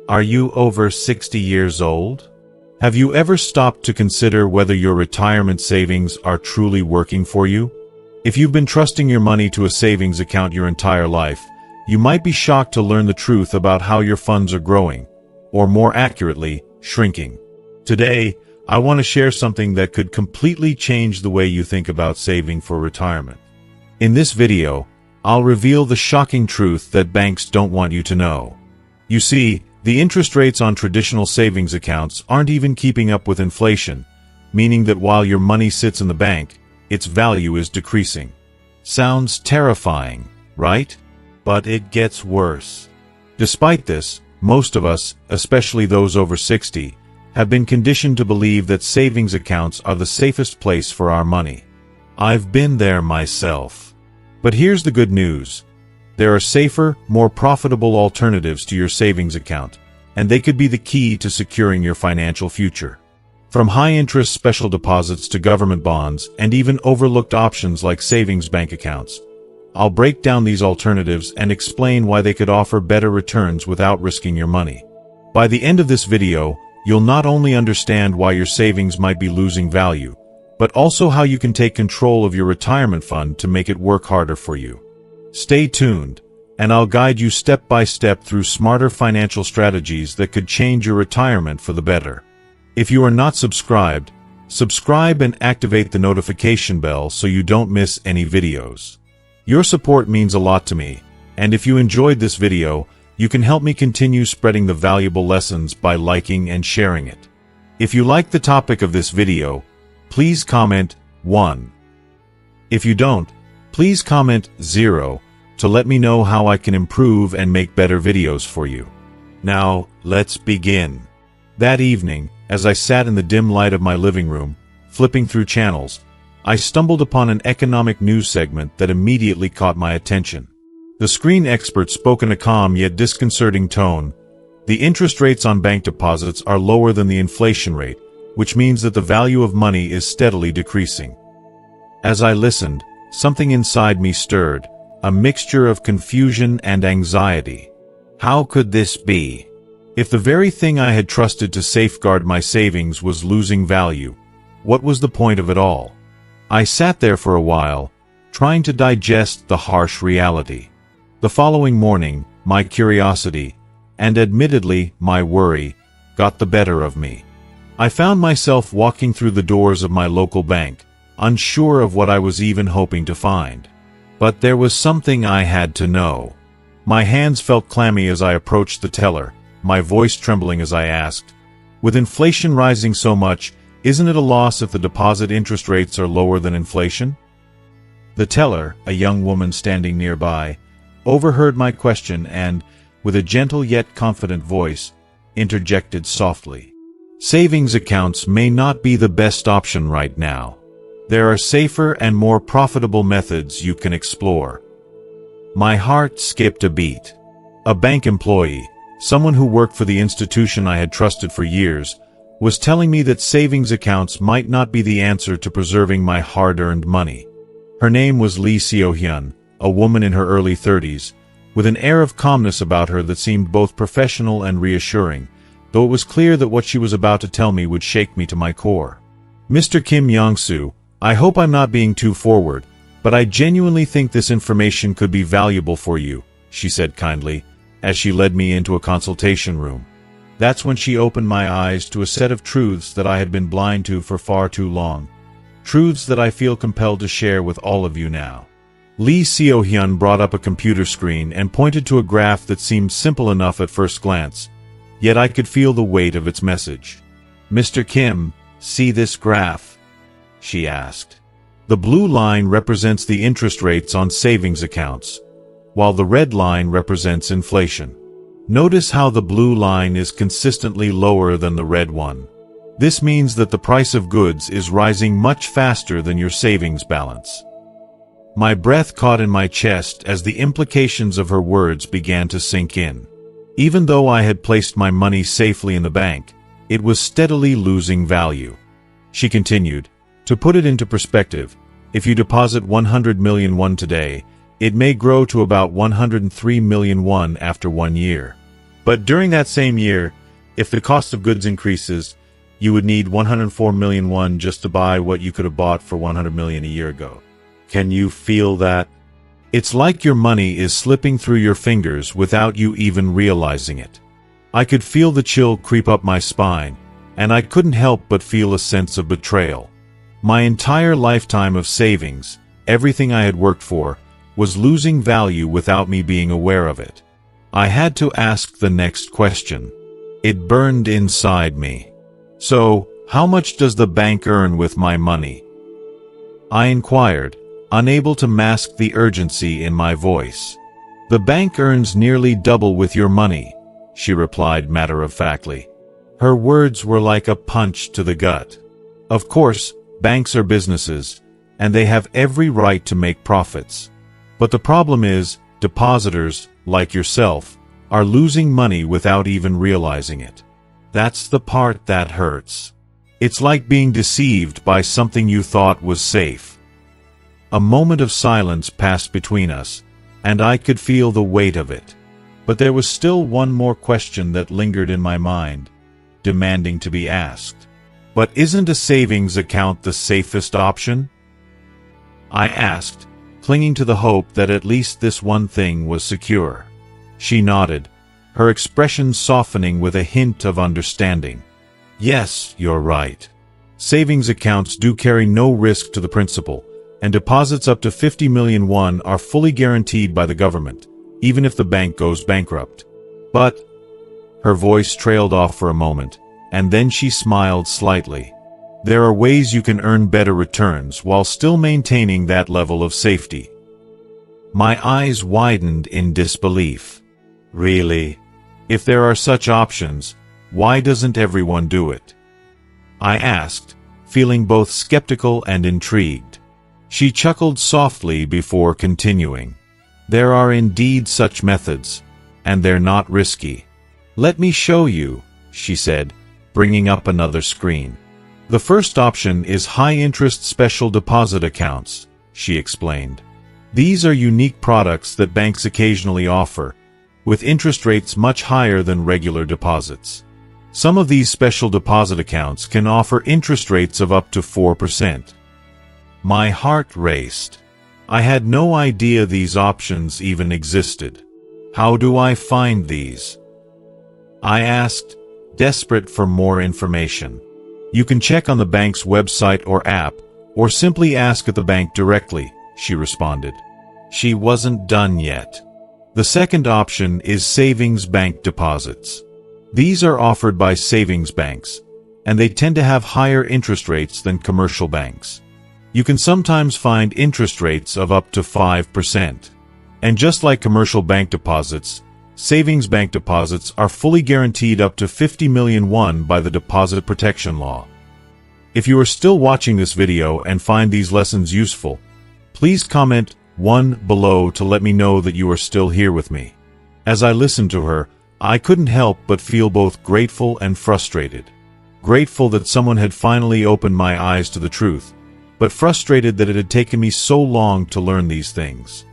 Are you over 60 years old? Have you ever stopped to consider whether your retirement savings are truly working for you? If you've been trusting your money to a savings account your entire life, you might be shocked to learn the truth about how your funds are growing, or more accurately, shrinking. Today, I want to share something that could completely change the way you think about saving for retirement. In this video, I'll reveal the shocking truth that banks don't want you to know. You see, the interest rates on traditional savings accounts aren't even keeping up with inflation, meaning that while your money sits in the bank, its value is decreasing. Sounds terrifying, right? But it gets worse. Despite this, most of us, especially those over 60, have been conditioned to believe that savings accounts are the safest place for our money. I've been there myself. But here's the good news. There are safer, more profitable alternatives to your savings account, and they could be the key to securing your financial future. From high-interest special deposits to government bonds and even overlooked options like savings bank accounts, I'll break down these alternatives and explain why they could offer better returns without risking your money. By the end of this video, you'll not only understand why your savings might be losing value, but also how you can take control of your retirement fund to make it work harder for you. Stay tuned, and I'll guide you step by step through smarter financial strategies that could change your retirement for the better. If you are not subscribed, subscribe and activate the notification bell so you don't miss any videos. Your support means a lot to me, and if you enjoyed this video, you can help me continue spreading the valuable lessons by liking and sharing it. If you like the topic of this video, please comment 1. If you don't, please comment 0 to let me know how I can improve and make better videos for you. Now, let's begin. That evening, as I sat in the dim light of my living room, flipping through channels, I stumbled upon an economic news segment that immediately caught my attention. The screen expert spoke in a calm yet disconcerting tone. The interest rates on bank deposits are lower than the inflation rate, which means that the value of money is steadily decreasing. As I listened, something inside me stirred, a mixture of confusion and anxiety. How could this be? If the very thing I had trusted to safeguard my savings was losing value, what was the point of it all? I sat there for a while, trying to digest the harsh reality. The following morning, my curiosity, and admittedly my worry, got the better of me. I found myself walking through the doors of my local bank, unsure of what I was even hoping to find. But there was something I had to know. My hands felt clammy as I approached the teller, my voice trembling as I asked, "With inflation rising so much, isn't it a loss if the deposit interest rates are lower than inflation?" The teller, a young woman standing nearby, overheard my question and, with a gentle yet confident voice, interjected softly. "Savings accounts may not be the best option right now. There are safer and more profitable methods you can explore." My heart skipped a beat. A bank employee, someone who worked for the institution I had trusted for years, was telling me that savings accounts might not be the answer to preserving my hard-earned money. Her name was Lee Seo-hyun, a woman in her early 30s, with an air of calmness about her that seemed both professional and reassuring, though it was clear that what she was about to tell me would shake me to my core. "Mr. Kim Yong-soo, I hope I'm not being too forward, but I genuinely think this information could be valuable for you," she said kindly, as she led me into a consultation room. That's when she opened my eyes to a set of truths that I had been blind to for far too long. Truths that I feel compelled to share with all of you now. Lee Seo-hyun brought up a computer screen and pointed to a graph that seemed simple enough at first glance, yet I could feel the weight of its message. "Mr. Kim, see this graph?" she asked. The blue line represents the interest rates on savings accounts, while the red line represents inflation. Notice how the blue line is consistently lower than the red one. This means that the price of goods is rising much faster than your savings balance. My breath caught in my chest as the implications of her words began to sink in. Even though I had placed my money safely in the bank, it was steadily losing value. She continued, "To put it into perspective, if you deposit 100 million won today, it may grow to about 103 million won after 1 year. But during that same year, if the cost of goods increases, you would need 104 million won just to buy what you could have bought for 100 million a year ago. Can you feel that? It's like your money is slipping through your fingers without you even realizing it. I could feel the chill creep up my spine, and I couldn't help but feel a sense of betrayal. My entire lifetime of savings, everything I had worked for, was losing value without me being aware of it. I had to ask the next question. It burned inside me. So, how much does the bank earn with my money? I inquired, unable to mask the urgency in my voice. The bank earns nearly double with your money, she replied matter-of-factly. Her words were like a punch to the gut. Of course, banks are businesses, and they have every right to make profits. But the problem is, depositors, like yourself, are losing money without even realizing it. That's the part that hurts. It's like being deceived by something you thought was safe. A moment of silence passed between us, and I could feel the weight of it. But there was still one more question that lingered in my mind, demanding to be asked. But isn't a savings account the safest option? I asked, clinging to the hope that at least this one thing was secure. She nodded, her expression softening with a hint of understanding. Yes, you're right. Savings accounts do carry no risk to the principal, and deposits up to 50 million won are fully guaranteed by the government, even if the bank goes bankrupt. But, her voice trailed off for a moment, and then she smiled slightly. There are ways you can earn better returns while still maintaining that level of safety. My eyes widened in disbelief. Really? If there are such options, why doesn't everyone do it? I asked, feeling both skeptical and intrigued. She chuckled softly before continuing. There are indeed such methods, and they're not risky. Let me show you, she said, bringing up another screen. The first option is high-interest special deposit accounts, she explained. These are unique products that banks occasionally offer, with interest rates much higher than regular deposits. Some of these special deposit accounts can offer interest rates of up to 4%. My heart raced. I had no idea these options even existed. How do I find these? I asked, desperate for more information. You can check on the bank's website or app, or simply ask at the bank directly, she responded. She wasn't done yet. The second option is savings bank deposits. These are offered by savings banks, and they tend to have higher interest rates than commercial banks. You can sometimes find interest rates of up to 5%. And just like commercial bank deposits, savings bank deposits are fully guaranteed up to 50 million won by the Deposit Protection Law. If you are still watching this video and find these lessons useful, please comment 1 below to let me know that you are still here with me. As I listened to her, I couldn't help but feel both grateful and frustrated. Grateful that someone had finally opened my eyes to the truth, but frustrated that it had taken me so long to learn these things.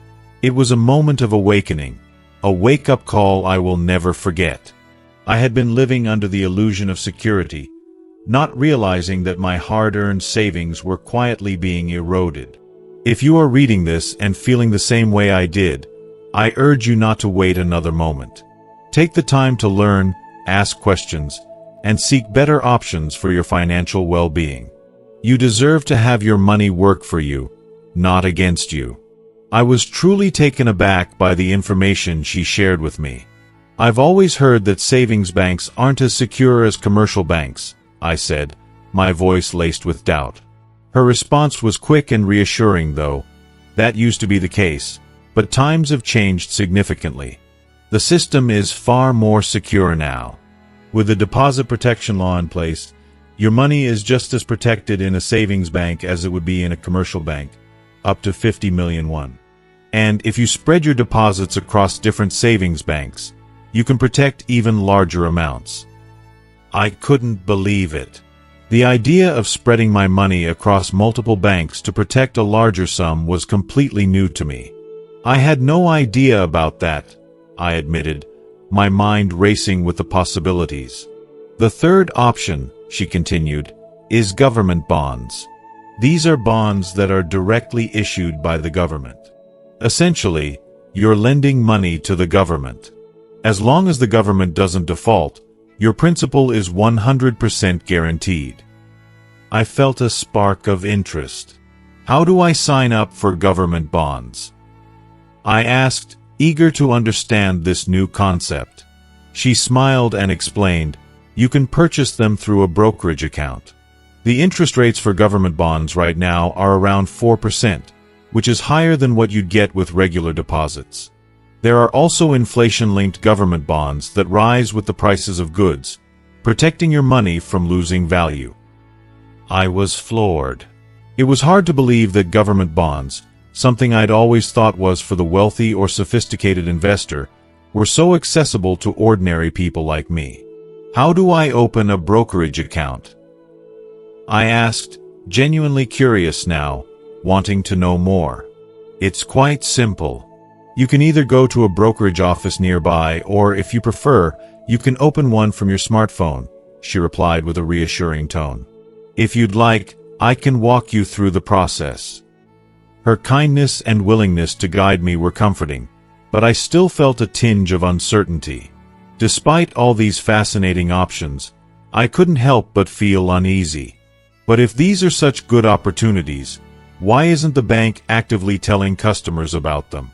It was a moment of awakening, a wake-up call I will never forget. I had been living under the illusion of security, not realizing that my hard-earned savings were quietly being eroded. If you are reading this and feeling the same way I did, I urge you not to wait another moment. Take the time to learn, ask questions, and seek better options for your financial well-being. You deserve to have your money work for you, not against you. I was truly taken aback by the information she shared with me. I've always heard that savings banks aren't as secure as commercial banks, I said, my voice laced with doubt. Her response was quick and reassuring, though. That used to be the case, but times have changed significantly. The system is far more secure now. With the Deposit Protection Law in place, your money is just as protected in a savings bank as it would be in a commercial bank, up to 50 million won. And if you spread your deposits across different savings banks, you can protect even larger amounts. I couldn't believe it. The idea of spreading my money across multiple banks to protect a larger sum was completely new to me. I had no idea about that, I admitted, my mind racing with the possibilities. The third option, she continued, is government bonds. These are bonds that are directly issued by the government. Essentially, you're lending money to the government. As long as the government doesn't default, your principal is 100% guaranteed. I felt a spark of interest. How do I sign up for government bonds? I asked, eager to understand this new concept. She smiled and explained, you can purchase them through a brokerage account. The interest rates for government bonds right now are around 4%, which is higher than what you'd get with regular deposits. There are also inflation-linked government bonds that rise with the prices of goods, protecting your money from losing value. I was floored. It was hard to believe that government bonds, something I'd always thought was for the wealthy or sophisticated investor, were so accessible to ordinary people like me. How do I open a brokerage account? I asked, genuinely curious now, wanting to know more. It's quite simple. You can either go to a brokerage office nearby or, if you prefer, you can open one from your smartphone, she replied with a reassuring tone. If you'd like, I can walk you through the process. Her kindness and willingness to guide me were comforting, but I still felt a tinge of uncertainty. Despite all these fascinating options, I couldn't help but feel uneasy. But if these are such good opportunities, why isn't the bank actively telling customers about them?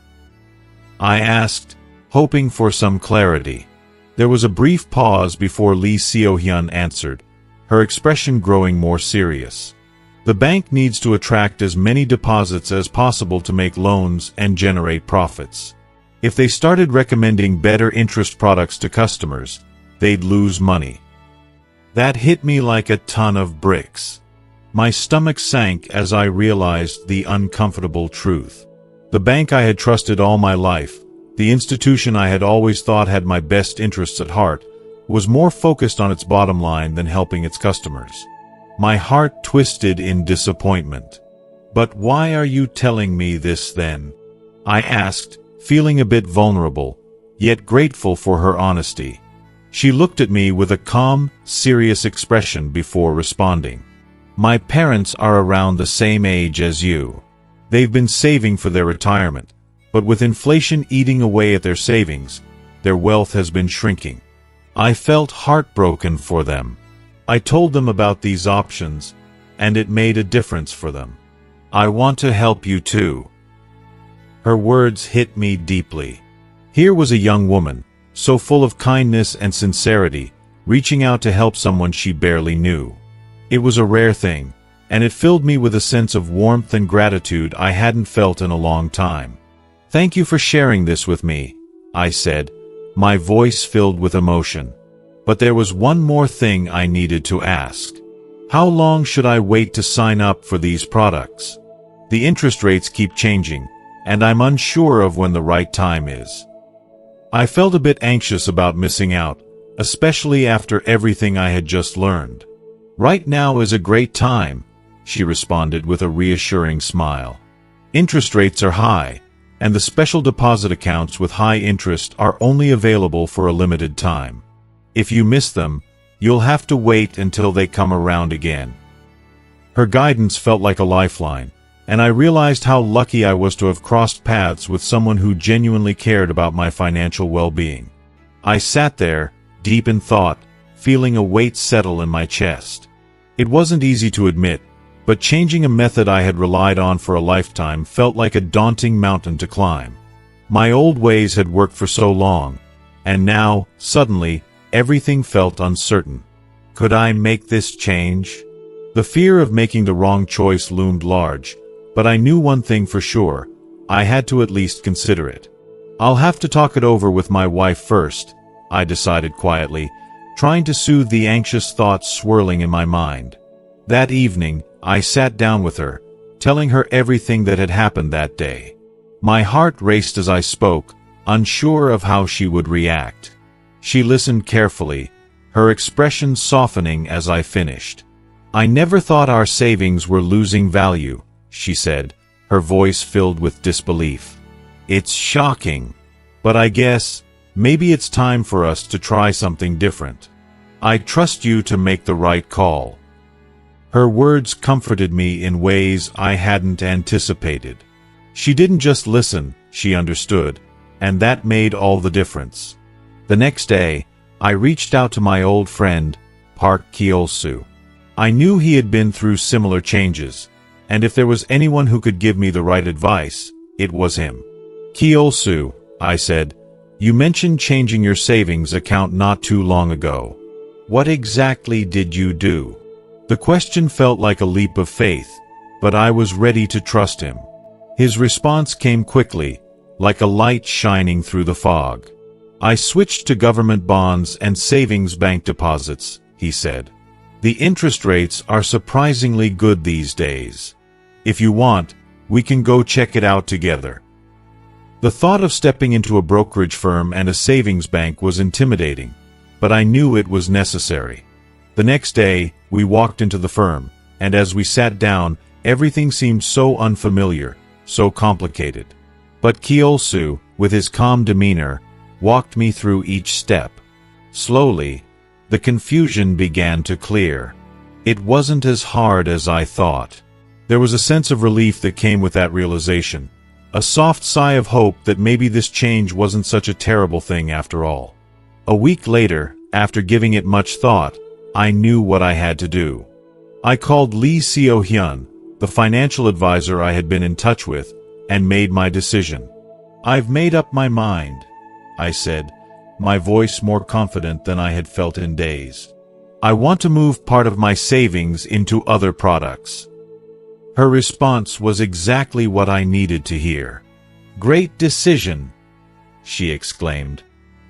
I asked, hoping for some clarity. There was a brief pause before Lee Seo-hyun answered, her expression growing more serious. The bank needs to attract as many deposits as possible to make loans and generate profits. If they started recommending better interest products to customers, they'd lose money. That hit me like a ton of bricks. My stomach sank as I realized the uncomfortable truth. The bank I had trusted all my life, the institution I had always thought had my best interests at heart, was more focused on its bottom line than helping its customers. My heart twisted in disappointment. But why are you telling me this then? I asked, feeling a bit vulnerable, yet grateful for her honesty. She looked at me with a calm, serious expression before responding. My parents are around the same age as you. They've been saving for their retirement, but with inflation eating away at their savings, their wealth has been shrinking. I felt heartbroken for them. I told them about these options, and it made a difference for them. I want to help you too. Her words hit me deeply. Here was a young woman, so full of kindness and sincerity, reaching out to help someone she barely knew. It was a rare thing, and it filled me with a sense of warmth and gratitude I hadn't felt in a long time. Thank you for sharing this with me, I said, my voice filled with emotion. But there was one more thing I needed to ask. How long should I wait to sign up for these products? The interest rates keep changing, and I'm unsure of when the right time is. I felt a bit anxious about missing out, especially after everything I had just learned. Right now is a great time, she responded with a reassuring smile. Interest rates are high, and the special deposit accounts with high interest are only available for a limited time. If you miss them, you'll have to wait until they come around again. Her guidance felt like a lifeline, and I realized how lucky I was to have crossed paths with someone who genuinely cared about my financial well-being. I sat there, deep in thought, feeling a weight settle in my chest. It wasn't easy to admit, but changing a method I had relied on for a lifetime felt like a daunting mountain to climb. My old ways had worked for so long, and now, suddenly, everything felt uncertain. Could I make this change? The fear of making the wrong choice loomed large, but I knew one thing for sure: I had to at least consider it. I'll have to talk it over with my wife first, I decided quietly, trying to soothe the anxious thoughts swirling in my mind. That evening, I sat down with her, telling her everything that had happened that day. My heart raced as I spoke, unsure of how she would react. She listened carefully, her expression softening as I finished. I never thought our savings were losing value, she said, her voice filled with disbelief. It's shocking. But I guess, Maybe it's time for us to try something different. I trust you to make the right call." Her words comforted me in ways I hadn't anticipated. She didn't just listen, she understood, and that made all the difference. The next day, I reached out to my old friend, Park Kyolsu. I knew he had been through similar changes, and if there was anyone who could give me the right advice, it was him. "Kyolsu," I said, "you mentioned changing your savings account not too long ago. What exactly did you do?" The question felt like a leap of faith, but I was ready to trust him. His response came quickly, like a light shining through the fog. "I switched to government bonds and savings bank deposits," he said. "The interest rates are surprisingly good these days. If you want, we can go check it out together." The thought of stepping into a brokerage firm and a savings bank was intimidating, but I knew it was necessary. The next day, we walked into the firm, and as we sat down, everything seemed so unfamiliar, so complicated. But Kyolsu, with his calm demeanor, walked me through each step. Slowly, the confusion began to clear. It wasn't as hard as I thought. There was a sense of relief that came with that realization, a soft sigh of hope that maybe this change wasn't such a terrible thing after all. A week later, after giving it much thought, I knew what I had to do. I called Lee Seo-hyun, the financial advisor I had been in touch with, and made my decision. "I've made up my mind," I said, my voice more confident than I had felt in days. "I want to move part of my savings into other products." Her response was exactly what I needed to hear. "Great decision," she exclaimed.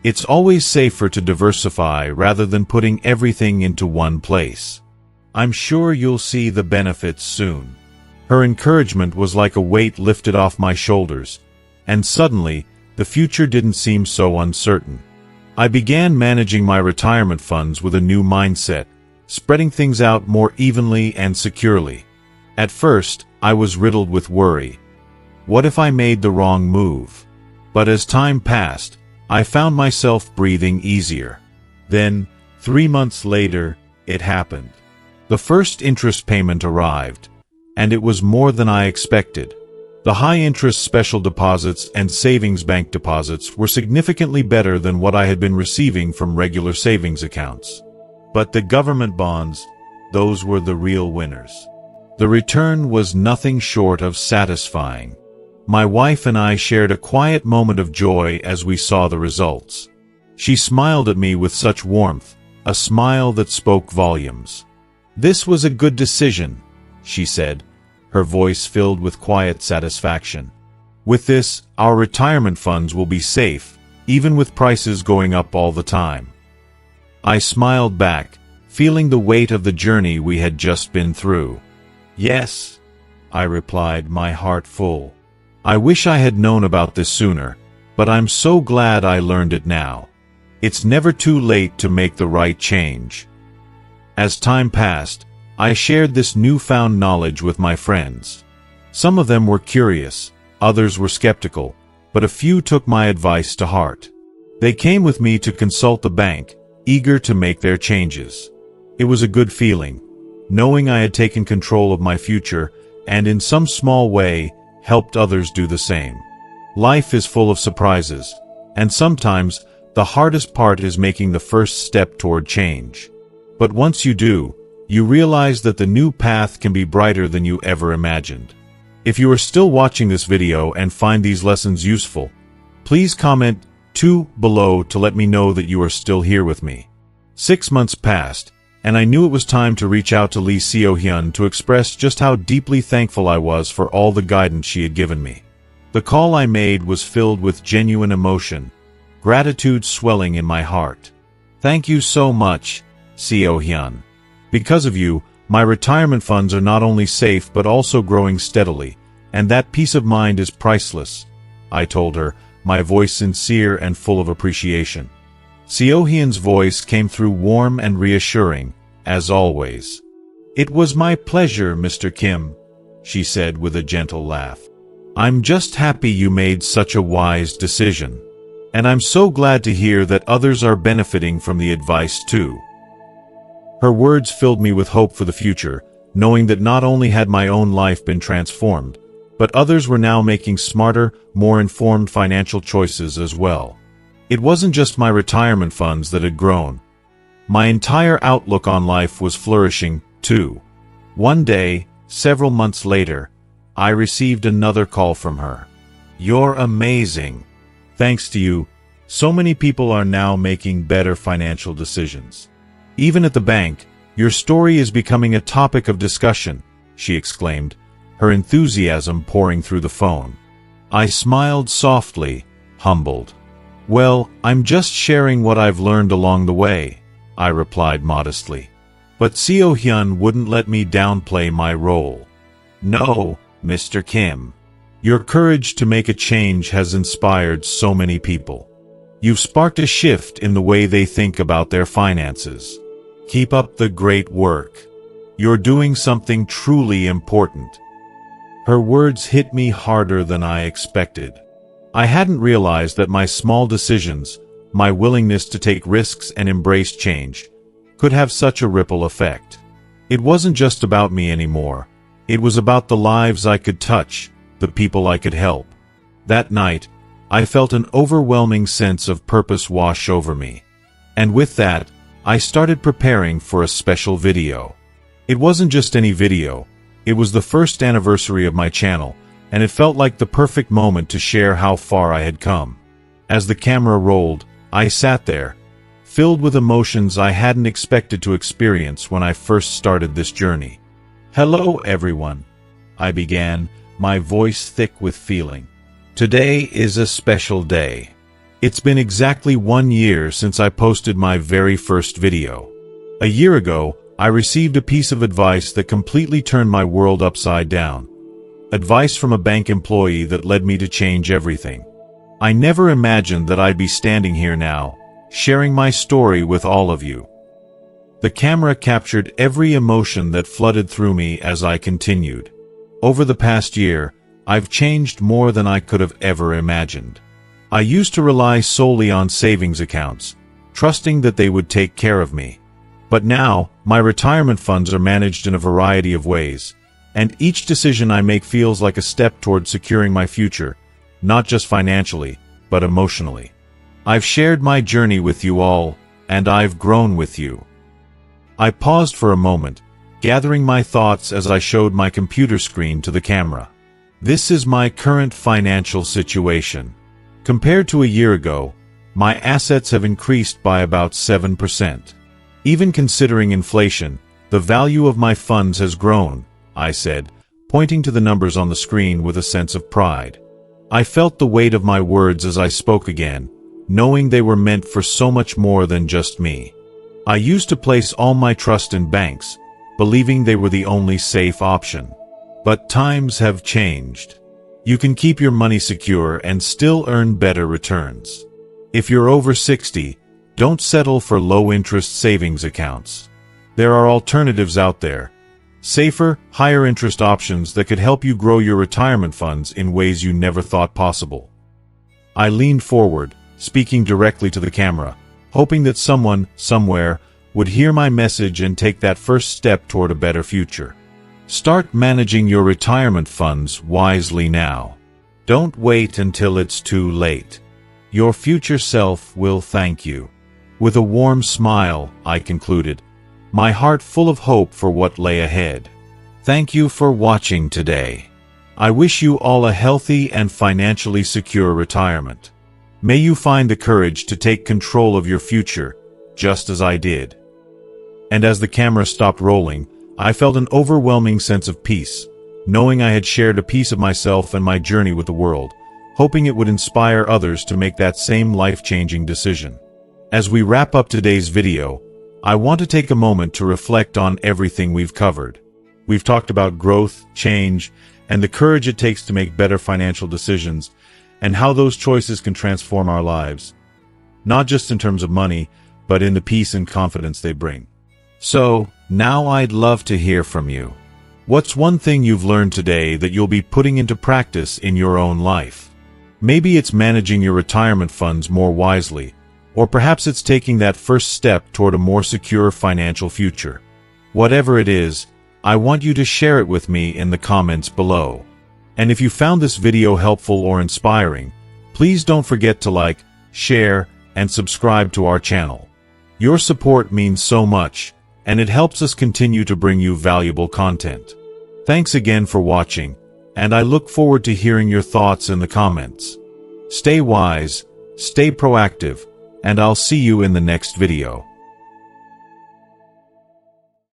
"It's always safer to diversify rather than putting everything into one place. I'm sure you'll see the benefits soon." Her encouragement was like a weight lifted off my shoulders, and suddenly, the future didn't seem so uncertain. I began managing my retirement funds with a new mindset, spreading things out more evenly and securely. At first, I was riddled with worry. What if I made the wrong move? But as time passed, I found myself breathing easier. Then, 3 months later, it happened. The first interest payment arrived, and it was more than I expected. The high-interest special deposits and savings bank deposits were significantly better than what I had been receiving from regular savings accounts. But the government bonds, those were the real winners. The return was nothing short of satisfying. My wife and I shared a quiet moment of joy as we saw the results. She smiled at me with such warmth, a smile that spoke volumes. "This was a good decision," she said, her voice filled with quiet satisfaction. "With this, our retirement funds will be safe, even with prices going up all the time." I smiled back, feeling the weight of the journey we had just been through. "Yes," I replied, my heart full. "I wish I had known about this sooner, but I'm so glad I learned it now. It's never too late to make the right change." As time passed, I shared this newfound knowledge with my friends. Some of them were curious, others were skeptical, but a few took my advice to heart. They came with me to consult the bank, eager to make their changes. It was a good feeling, knowing I had taken control of my future and in some small way helped others do the same. Life is full of surprises, and sometimes the hardest part is making the first step toward change. But once you do, you realize that the new path can be brighter than you ever imagined. If you are still watching this video and find these lessons useful, please comment 2 below to let me know that you are still here with me. 6 months passed, and I knew it was time to reach out to Lee Seo-hyun to express just how deeply thankful I was for all the guidance she had given me. The call I made was filled with genuine emotion, gratitude swelling in my heart. "Thank you so much, Seo-hyun. Because of you, my retirement funds are not only safe but also growing steadily, and that peace of mind is priceless," I told her, my voice sincere and full of appreciation. Seo-hyun's voice came through warm and reassuring, as always. "It was my pleasure, Mr. Kim," she said with a gentle laugh. "I'm just happy you made such a wise decision. And I'm so glad to hear that others are benefiting from the advice too. Her words filled me with hope for the future, knowing that not only had my own life been transformed, but others were now making smarter, more informed financial choices as well. It wasn't just my retirement funds that had grown. My entire outlook on life was flourishing, too. One day, several months later, I received another call from her. "You're amazing. Thanks to you, so many people are now making better financial decisions. Even at the bank, your story is becoming a topic of discussion," she exclaimed, her enthusiasm pouring through the phone. I smiled softly, humbled. "Well, I'm just sharing what I've learned along the way," I replied modestly. But Seo Hyun wouldn't let me downplay my role. "No, Mr. Kim. Your courage to make a change has inspired so many people. You've sparked a shift in the way they think about their finances. Keep up the great work. You're doing something truly important." Her words hit me harder than I expected. I hadn't realized that my small decisions, my willingness to take risks and embrace change, could have such a ripple effect. It wasn't just about me anymore. It was about the lives I could touch, the people I could help. That night, I felt an overwhelming sense of purpose wash over me. And with that, I started preparing for a special video. It wasn't just any video. It was the first anniversary of my channel, and it felt like the perfect moment to share how far I had come. As the camera rolled, I sat there, filled with emotions I hadn't expected to experience when I first started this journey. "Hello, everyone," I began, my voice thick with feeling. "Today is a special day. It's been exactly 1 year since I posted my very first video. A year ago, I received a piece of advice that completely turned my world upside down. Advice from a bank employee that led me to change everything. I never imagined that I'd be standing here now, sharing my story with all of you." The camera captured every emotion that flooded through me as I continued. "Over the past year, I've changed more than I could have ever imagined. I used to rely solely on savings accounts, trusting that they would take care of me. But now, my retirement funds are managed in a variety of ways, and each decision I make feels like a step toward securing my future, not just financially, but emotionally. I've shared my journey with you all, and I've grown with you." I paused for a moment, gathering my thoughts as I showed my computer screen to the camera. "This is my current financial situation. Compared to a year ago, my assets have increased by about 7%. Even considering inflation, the value of my funds has grown," I said, pointing to the numbers on the screen with a sense of pride. I felt the weight of my words as I spoke again, knowing they were meant for so much more than just me. I used to place all my trust in banks, believing they were the only safe option. But times have changed. You can keep your money secure and still earn better returns. If you're over 60, don't settle for low-interest savings accounts. There are alternatives out there. Safer, higher-interest options that could help you grow your retirement funds in ways you never thought possible. I leaned forward, speaking directly to the camera, hoping that someone, somewhere, would hear my message and take that first step toward a better future. Start managing your retirement funds wisely now. Don't wait until it's too late. Your future self will thank you. With a warm smile, I concluded, my heart full of hope for what lay ahead. Thank you for watching today. I wish you all a healthy and financially secure retirement. May you find the courage to take control of your future, just as I did. And as the camera stopped rolling, I felt an overwhelming sense of peace, knowing I had shared a piece of myself and my journey with the world, hoping it would inspire others to make that same life-changing decision. As we wrap up today's video, I want to take a moment to reflect on everything we've covered. We've talked about growth, change, and the courage it takes to make better financial decisions, and how those choices can transform our lives, not just in terms of money, but in the peace and confidence they bring. So, now I'd love to hear from you. What's one thing you've learned today that you'll be putting into practice in your own life? Maybe it's managing your retirement funds more wisely, or perhaps it's taking that first step toward a more secure financial future. Whatever it is, I want you to share it with me in the comments below. And if you found this video helpful or inspiring, please don't forget to like, share, and subscribe to our channel. Your support means so much, and it helps us continue to bring you valuable content. Thanks again for watching, and I look forward to hearing your thoughts in the comments. Stay wise, stay proactive, and I'll see you in the next video.